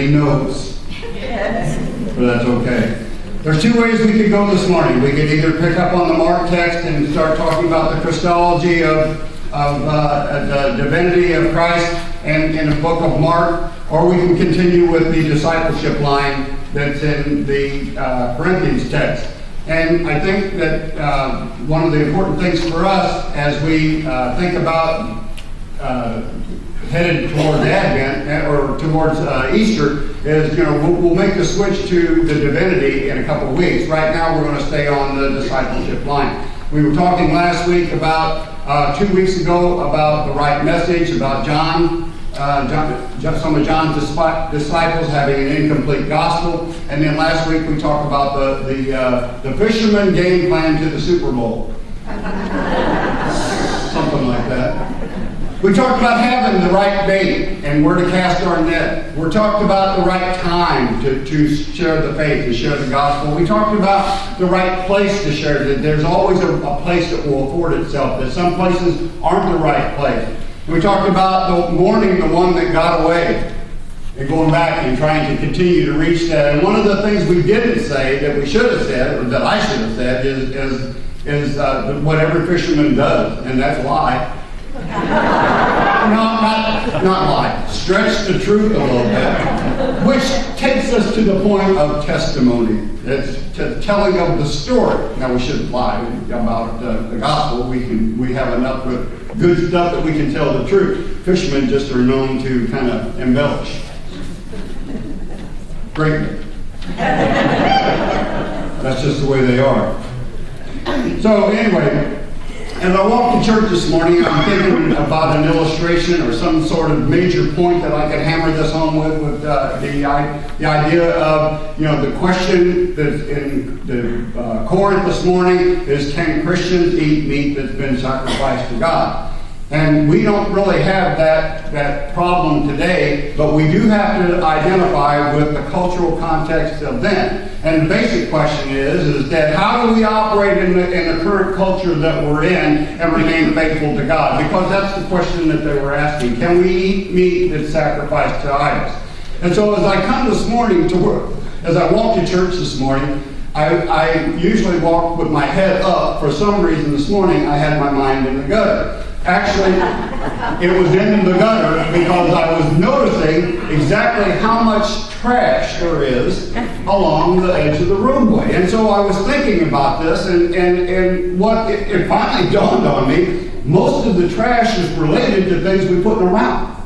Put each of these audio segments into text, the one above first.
many notes, but that's okay. There's two ways we could go this morning. We could either pick up on the Mark text and start talking about the Christology of the divinity of Christ and in the book of Mark, or we can continue with the discipleship line that's in the Corinthians text. And I think that one of the important things for us as we think about headed towards Advent or towards Easter is, we'll make the switch to the divinity in a couple of weeks. Right now we're going to stay on the discipleship line. We were talking last week about, 2 weeks ago, about the right message, about John, some of John's disciples having an incomplete gospel. And then last week we talked about the fisherman game plan to the Super Bowl. Something like that. We talked about having the right bait and where to cast our net. We talked about the right time to share the faith, to share the gospel. We talked about the right place to share it. There's always a place that will afford itself, that some places aren't the right place. We talked about mourning the one that got away and going back and trying to continue to reach that. And one of the things we didn't say that we should have said, or that I should have said, is what every fisherman does, and that's lie. Not lie. Stretch the truth a little bit, which takes us to the point of testimony. It's telling of the story. Now we shouldn't lie about the gospel. We have enough with good stuff that we can tell the truth. Fishermen just are known to kind of embellish greatly. That's just the way they are. So anyway, as I walked to church this morning, I'm thinking about an illustration or some sort of major point that I could hammer this home with the idea of, the question that's in the Corinth this morning is, can Christians eat meat that's been sacrificed to God? And we don't really have that problem today, but we do have to identify with the cultural context of then. And the basic question is that how do we operate in the current culture that we're in and remain faithful to God? Because that's the question that they were asking. Can we eat meat that's sacrificed to idols? And so as I come this morning to work, as I walk to church this morning, I usually walk with my head up. For some reason this morning I had my mind in the gutter. Actually, it was in the gutter because I was noticing exactly how much trash there is along the edge of the roadway. And so I was thinking about this, and what it finally dawned on me, most of the trash is related to things we put in our mouth.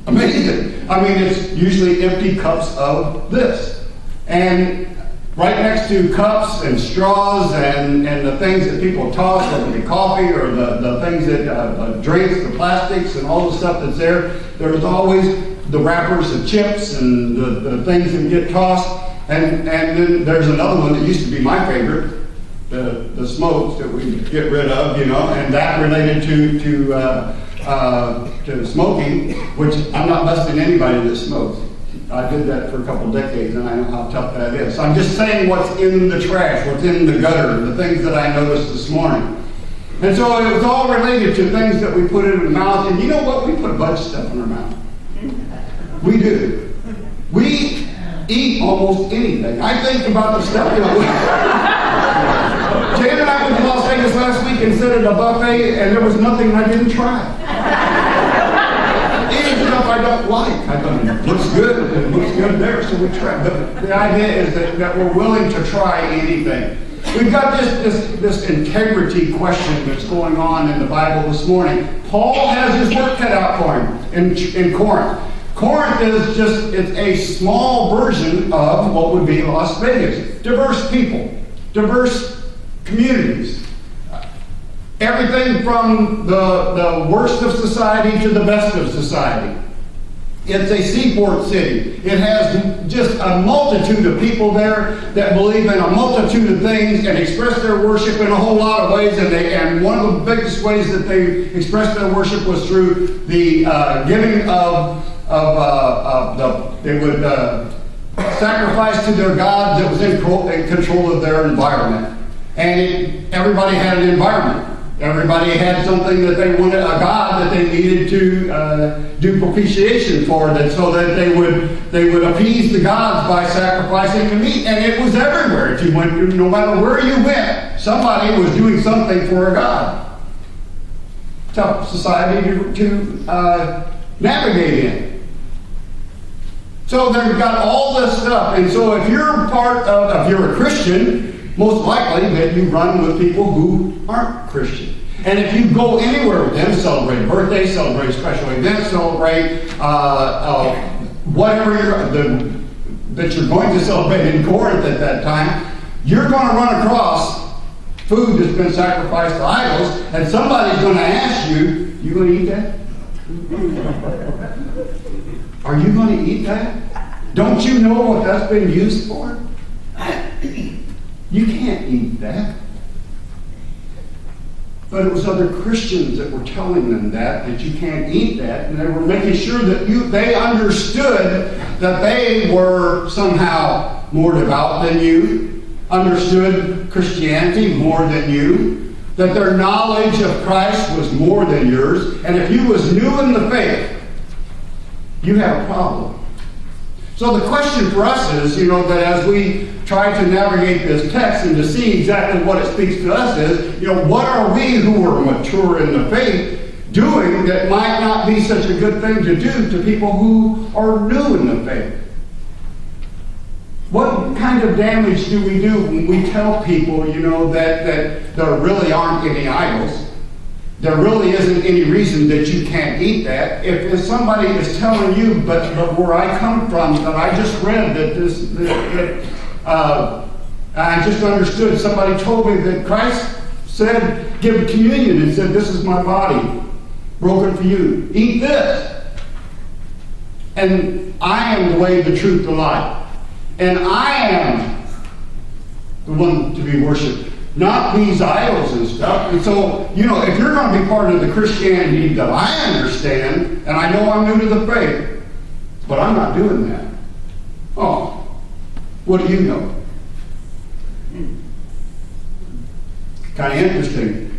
Amazing. I mean, it's usually empty cups of this. And right next to cups and straws and the things that people toss, whether it be coffee or the things that drinks, the plastics and all the stuff that's there, there's always the wrappers of chips and the things that get tossed. And then there's another one that used to be my favorite, the smokes that we get rid of, and that related to smoking, which I'm not busting anybody that smokes. I did that for a couple of decades, and I know how tough that is. So I'm just saying what's in the trash, what's in the gutter, the things that I noticed this morning. And so it was all related to things that we put in the mouth. And you know what? We put a bunch of stuff in our mouth. We do. We eat almost anything. I think about the stuff that Jan and I went to Las Vegas last week and sat at a buffet, and there was nothing I didn't try. Stuff I don't like. It looks good. It looks good there, so we try. But the idea is that we're willing to try anything. We've got this integrity question that's going on in the Bible this morning. Paul has his work cut out for him in Corinth. Corinth is it's a small version of what would be Las Vegas. Diverse people, diverse communities. Everything from the worst of society to the best of society. It's a seaport city. It has just a multitude of people there that believe in a multitude of things and express their worship in a whole lot of ways. And one of the biggest ways that they expressed their worship was through the giving they would sacrifice to their gods that was in control of their environment. And everybody had an environment. Everybody had something that they wanted, a god that they needed to do propitiation for, so that they would appease the gods by sacrificing the meat. And it was everywhere. If you went, no matter where you went, somebody was doing something for a god. Tough society to navigate in. So they've got all this stuff. And so if you're if you're a Christian, most likely that you run with people who aren't Christian. And if you go anywhere with them, celebrate birthdays, celebrate special events, celebrate whatever that you're going to celebrate in Corinth at that time, you're going to run across food that's been sacrificed to idols, and somebody's going to ask you, you going to eat that? Are you going to eat that? Don't you know what that's been used for? You can't eat that. But it was other Christians that were telling them that you can't eat that, and they were making sure that they understood that they were somehow more devout than you, understood Christianity more than you, that their knowledge of Christ was more than yours, and if you was new in the faith, you have a problem. So the question for us is, that as we try to navigate this text and to see exactly what it speaks to us is, what are we who are mature in the faith doing that might not be such a good thing to do to people who are new in the faith? What kind of damage do we do when we tell people, that there really aren't any idols? There really isn't any reason that you can't eat that. If somebody is telling you, but where I come from, that I just read that I just understood, somebody told me that Christ said, give communion, and said, this is my body, broken for you. Eat this. And I am the way, the truth, the life. And I am the one to be worshipped, not these idols and stuff. And so, if you're going to be part of the Christianity that I understand, and I know I'm new to the faith, but I'm not doing that. Oh, what do you know? Kind of interesting.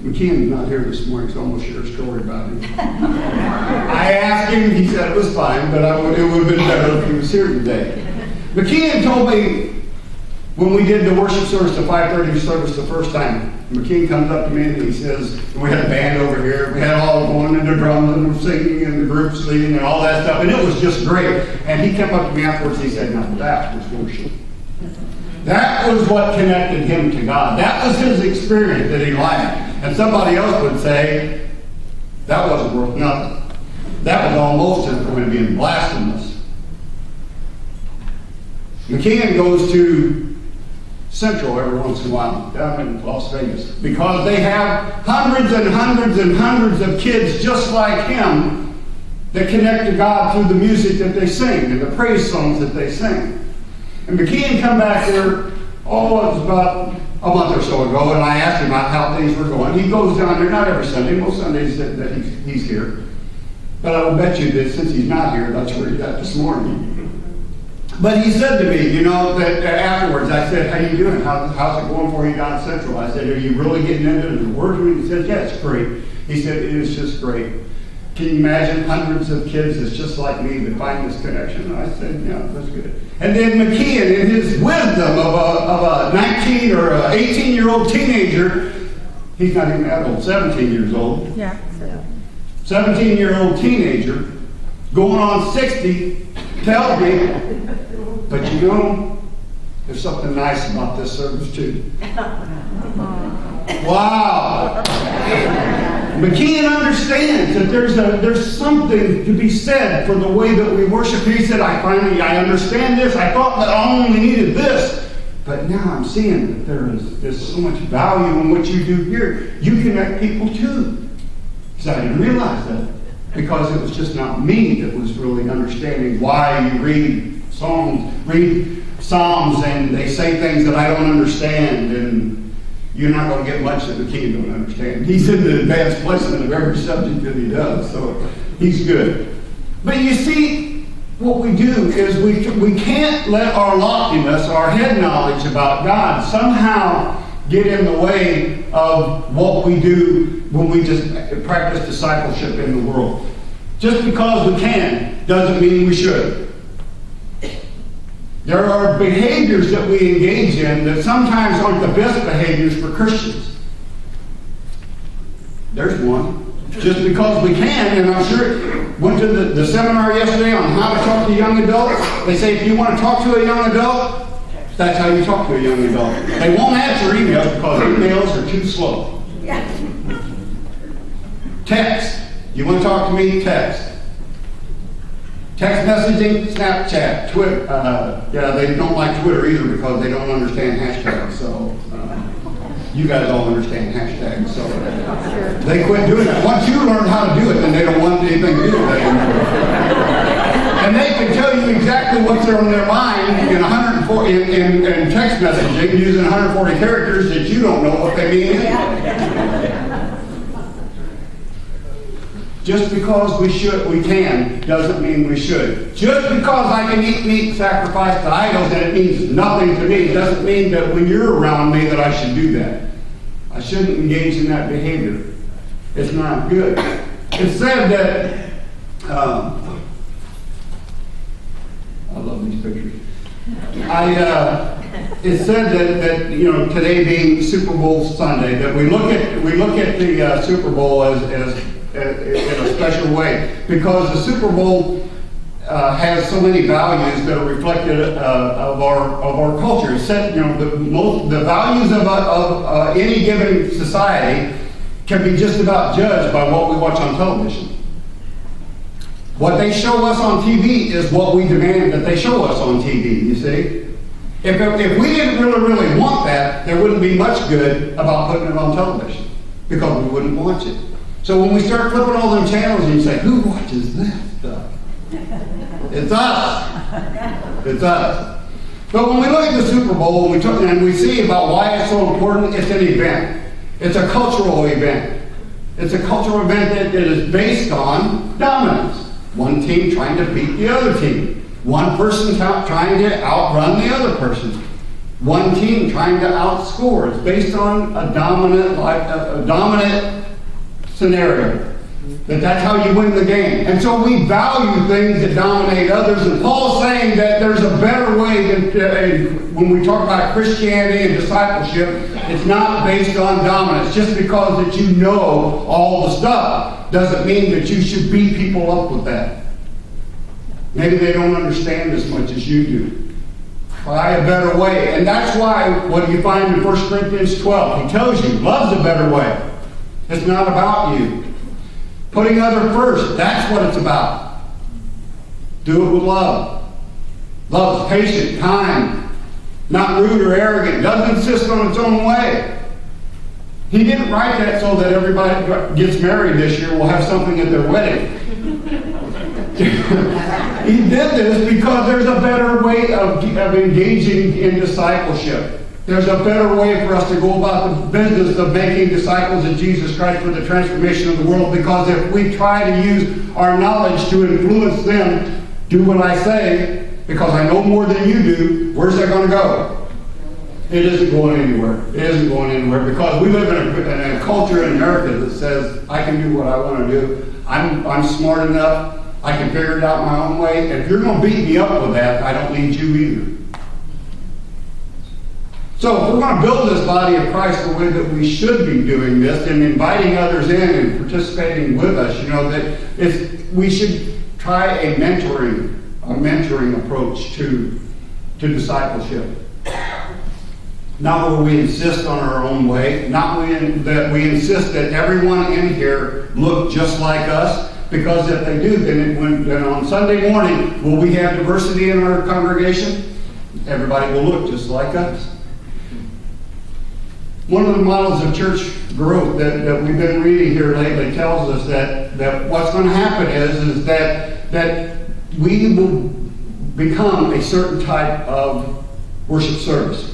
McKeon's not here this morning, so I'm going to share a story about him. I asked him, he said it was fine, but it would have been better if he was here today. McKeon told me when we did the worship service, the 5:30 service the first time, McKeon comes up to me and he says, we had a band over here, we had all going into drums and singing and the groups leading and all that stuff, and it was just great. And he came up to me afterwards and he said, now that was worship. That was what connected him to God. That was his experience that he liked. And somebody else would say, that wasn't worth nothing. That was almost as going to be blasphemous. McKeon goes to Central every once in a while, down in Las Vegas, because they have hundreds and hundreds and hundreds of kids just like him that connect to God through the music that they sing and the praise songs that they sing. And McKeon come back there, it was about a month or so ago, and I asked him how things were going. He goes down there, not every Sunday, most Sundays that he's here. But I will bet you that since he's not here, that's where he's at this morning. But he said to me, that afterwards, I said, how you doing? How's it going for you down in Central? I said, are you really getting into the Word? He said, yeah, it's great. He said, it is just great. Can you imagine hundreds of kids that's just like me that find this connection? And I said, yeah, that's good. And then McKeon, in his wisdom of a 19 or 18-year-old teenager, he's not even that old, 17 years old. Yeah. 17-year-old teenager, going on 60, tells me, but there's something nice about this service too. Wow. McKeon understands that there's something to be said for the way that we worship. He said, I understand this. I thought that I only needed this. But now I'm seeing that there's so much value in what you do here. You connect people too. He said, I didn't realize that. Because it was just not me that was really understanding why you read Psalms and they say things that I don't understand, and you're not going to get much that McKeon don't understand. He's in the advanced placement of every subject that he does, so he's good. But you see, what we do is we can't let our loftiness, our head knowledge about God somehow get in the way of what we do when we just practice discipleship in the world. Just because we can doesn't mean we should. There are behaviors that we engage in that sometimes aren't the best behaviors for Christians. There's one. Just because we can, and I'm sure, went to the seminar yesterday on how to talk to young adults. They say if you want to talk to a young adult, that's how you talk to a young adult. They won't answer emails because emails are too slow. Text. You want to talk to me? Text. Text messaging, Snapchat, Twitter. Yeah, they don't like Twitter either because they don't understand hashtags. So you guys all understand hashtags. So they quit doing that. Once you learn how to do it, then they don't want anything to do with it anymore. And they can tell you exactly what's on their mind in 140 in text messaging using 140 characters that you don't know what they mean. Just because we can, doesn't mean we should. Just because I can eat meat sacrificed to idols and it means nothing to me, doesn't mean that when you're around me that I should do that. I shouldn't engage in that behavior. It's not good. It said that, I love these pictures. It said that you know, today being Super Bowl Sunday, that we look at the Super Bowl as in a special way, because the Super Bowl has so many values that are reflected of our culture. It said, you know, the values of any given society can be just about judged by what we watch on television. What they show us on TV is what we demand that they show us on TV, you see? If we didn't really want that, there wouldn't be much good about putting it on television, because we wouldn't watch it. So when we start flipping all them channels and you say, who watches that stuff? It's us. It's us. But when we look at the Super Bowl and we see about why it's so important, it's an event. It's a cultural event. It's a cultural event that is based on dominance. One team trying to beat the other team. One person trying to outrun the other person. One team trying to outscore. It's based on a dominant scenario. That's how you win the game. And so we value things that dominate others. And Paul's saying that there's a better way when we talk about Christianity and discipleship, it's not based on dominance. Just because that you know all the stuff doesn't mean that you should beat people up with that. Maybe they don't understand as much as you do. Try a better way. And that's why, what do you find in 1 Corinthians 12? He tells you, love's a better way. It's not about you. Putting other first, that's what it's about. Do it with love. Love's patient, kind, not rude or arrogant, doesn't insist on its own way. He didn't write that so that everybody that gets married this year will have something at their wedding. He did this because there's a better way of engaging in discipleship. There's a better way for us to go about the business of making disciples of Jesus Christ for the transformation of the world, because if we try to use our knowledge to influence them, do what I say, because I know more than you do, where's that going to go? It isn't going anywhere. It isn't going anywhere, because we live in a culture in America that says, I can do what I want to do. I'm smart enough. I can figure it out my own way. And if you're going to beat me up with that, I don't need you either. So if we're going to build this body of Christ the way that we should be doing this, and inviting others in and participating with us, you know, that we should try a mentoring approach to discipleship. Not where we insist on our own way, not that we insist that everyone in here look just like us, because if they do, then on Sunday morning, will we have diversity in our congregation? Everybody will look just like us. One of the models of church growth that we've been reading here lately tells us that what's going to happen is that we will become a certain type of worship service.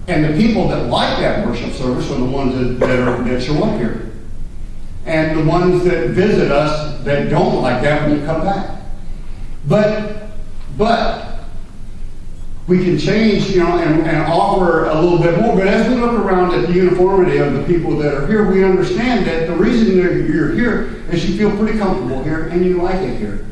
And the people that like that worship service are the ones that show up here. And the ones that visit us that don't like that won't come back. But We can change, and offer a little bit more. But as we look around at the uniformity of the people that are here, we understand that the reason you're here is you feel pretty comfortable here and you like it here.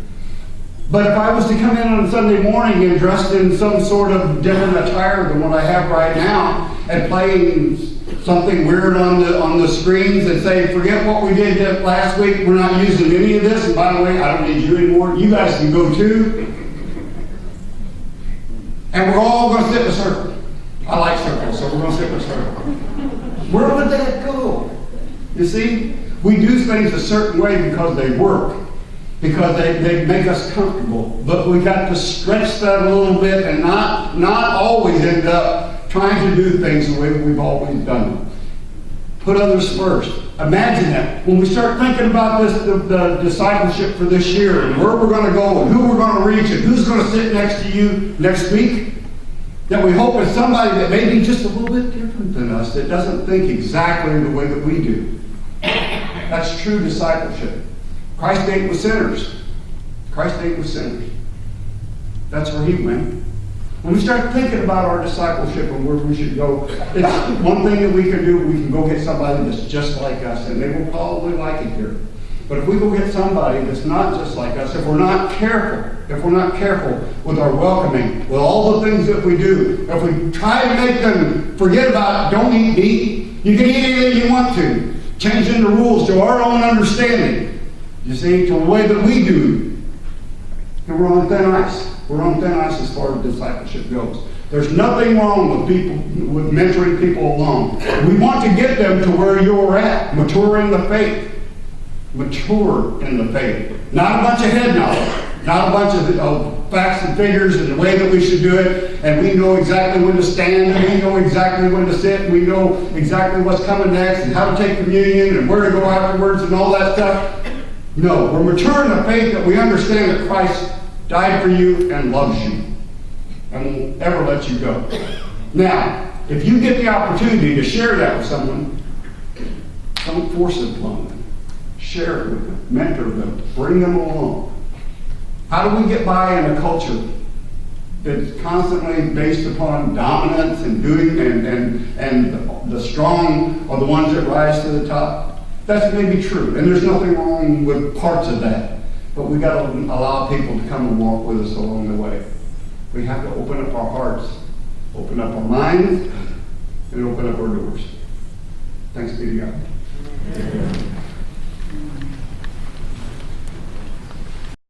But if I was to come in on Sunday morning and dressed in some sort of different attire than what I have right now, and playing something weird on the screens and say, forget what we did last week, we're not using any of this, and by the way, I don't need you anymore, you guys can go too. And we're all going to sit in a circle. I like circles, so we're going to sit in a circle. Where would that go? You see, we do things a certain way because they work, because they make us comfortable. But we got to stretch that a little bit and not always end up trying to do things the way we've always done them. Put others first. Imagine that. When we start thinking about the discipleship for this year, and where we're going to go, and who we're going to reach, and who's going to sit next to you next week, that we hope is somebody that may be just a little bit different than us, that doesn't think exactly the way that we do. That's true discipleship. Christ ate with sinners. Christ ate with sinners. That's where he went. When we start thinking about our discipleship and where we should go, it's one thing that we can do. We can go get somebody that's just like us, and they will probably like it here. But if we go get somebody that's not just like us, if we're not careful with our welcoming, with all the things that we do, if we try to make them forget about don't eat meat, you can eat anything you want to, changing the rules to our own understanding, you see, to the way that we do, and we're on thin ice. We're on thin ice as far as discipleship goes. There's nothing wrong with mentoring people along. We want to get them to where you're at, mature in the faith. Mature in the faith. Not a bunch of head knowledge. Not a bunch of facts and figures and the way that we should do it. And we know exactly when to stand, and we know exactly when to sit, and we know exactly what's coming next, and how to take communion, and where to go afterwards, and all that stuff. No, we're mature in the faith that we understand that Christ died for you and loves you and won't ever let you go. Now, if you get the opportunity to share that with someone, don't force it upon them. Share it with them, mentor them, bring them along. How do we get by in a culture that's constantly based upon dominance and doing and the strong are the ones that rise to the top? That's maybe true, and there's nothing wrong with parts of that. But we got to allow people to come and walk with us along the way. We have to open up our hearts, open up our minds, and open up our doors. Thanks be to God.